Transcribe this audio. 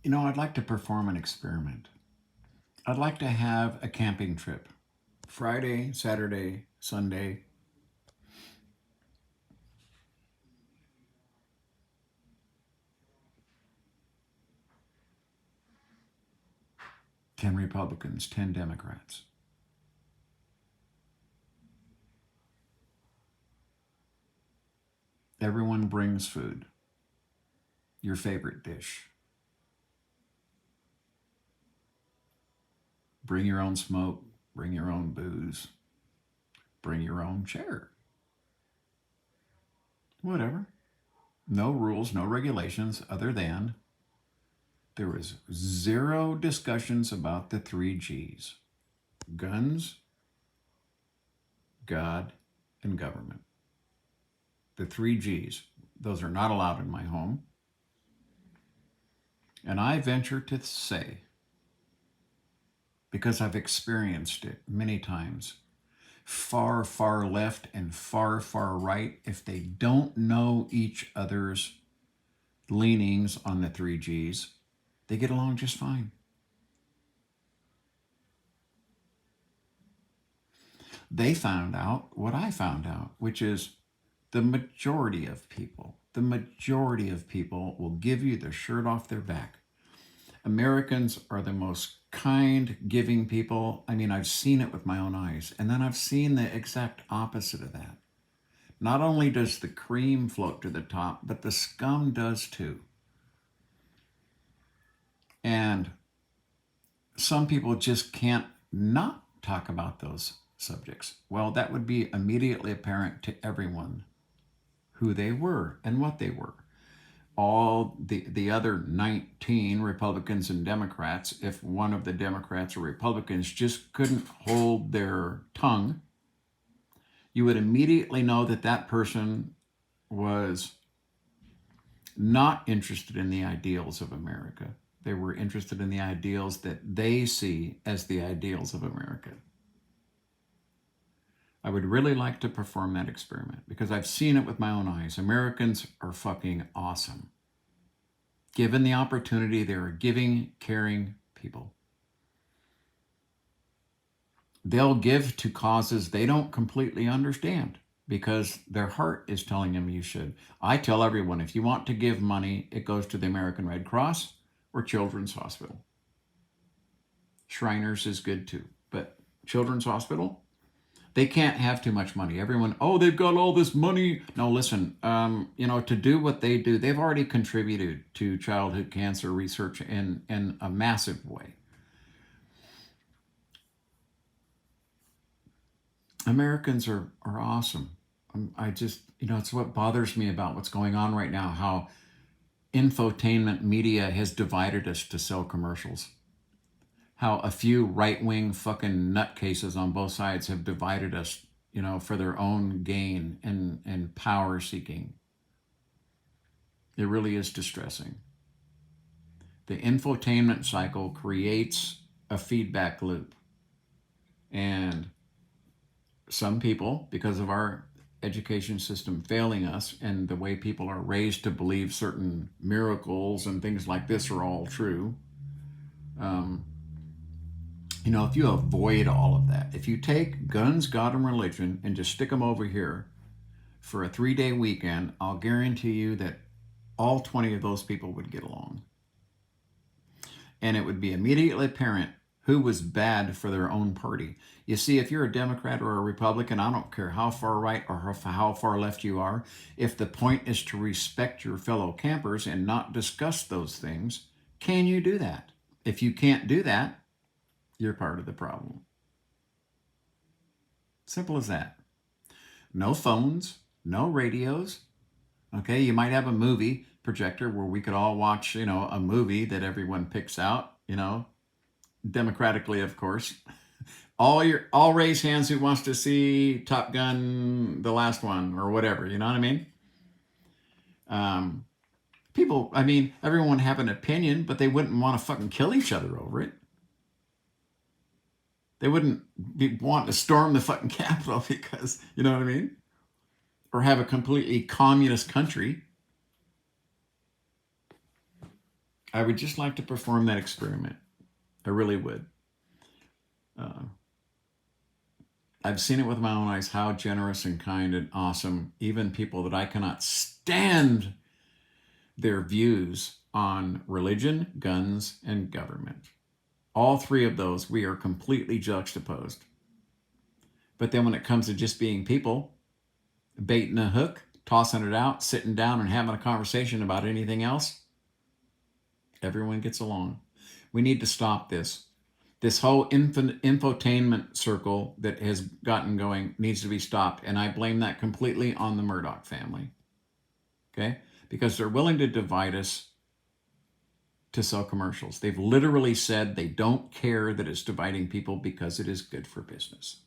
I'd like to perform an experiment. I'd like to have a camping trip. Friday, Saturday, Sunday. 10 Republicans, 10 Democrats. Everyone brings food. Your favorite dish. Bring your own smoke. Bring your own booze. Bring your own chair. Whatever. No rules, no regulations other than there was zero discussions about the three G's: guns, God, and government. The three G's. Those are not allowed in my home. And I venture to say, because I've experienced it many times, far, far left and far, far right, if they don't know each other's leanings on the three G's, they get along just fine. They found out what I found out, which is the majority of people will give you the shirt off their back. Americans are the most kind, giving people. I mean, I've seen it with my own eyes. And then I've seen the exact opposite of that. Not only does the cream float to the top, but the scum does too. And some people just can't not talk about those subjects. Well, that would be immediately apparent to everyone who they were and what they were. All the other 19 Republicans and Democrats, if one of the Democrats or Republicans just couldn't hold their tongue, you would immediately know that that person was not interested in the ideals of America. They were interested in the ideals that they see as the ideals of America. I would really like to perform that experiment because I've seen it with my own eyes. Americans are fucking awesome. Given the opportunity, they're giving, caring people. They'll give to causes they don't completely understand because their heart is telling them you should. I tell everyone, if you want to give money, it goes to the American Red Cross or Children's Hospital. Shriners is good too, but Children's Hospital, they can't have too much money. Everyone, oh, they've got all this money. No, listen, to do what they do, they've already contributed to childhood cancer research in a massive way. Americans are awesome. I just, it's what bothers me about what's going on right now, how infotainment media has divided us to sell commercials. How a few right-wing fucking nutcases on both sides have divided us, for their own gain and power seeking. It really is distressing. The infotainment cycle creates a feedback loop. And some people, because of our education system failing us and the way people are raised to believe certain miracles and things like this are all true, if you avoid all of that, if you take guns, God, and religion and just stick them over here for a 3-day weekend, I'll guarantee you that all 20 of those people would get along. And it would be immediately apparent who was bad for their own party. You see, if you're a Democrat or a Republican, I don't care how far right or how far left you are, if the point is to respect your fellow campers and not discuss those things, can you do that? If you can't do that, you're part of the problem. Simple as that. No phones, no radios. Okay, you might have a movie projector where we could all watch, a movie that everyone picks out, democratically, of course. All raise hands who wants to see Top Gun, the last one, or whatever. You know what I mean? People, everyone would have an opinion, but they wouldn't want to fucking kill each other over it. They wouldn't want to storm the fucking Capitol because, you know what I mean? Or have a completely communist country. I would just like to perform that experiment. I really would. Uh, I've seen it with my own eyes how generous and kind and awesome even people that I cannot stand their views on religion, guns, and government. All three of those we are completely juxtaposed. But then when it comes to just being people, baiting a hook, tossing it out, sitting down and having a conversation about anything else, everyone gets along. We need to stop this. This whole infotainment circle that has gotten going needs to be stopped. And I blame that completely on the Murdoch family. Okay? Because they're willing to divide us to sell commercials. They've literally said they don't care that it's dividing people because it is good for business.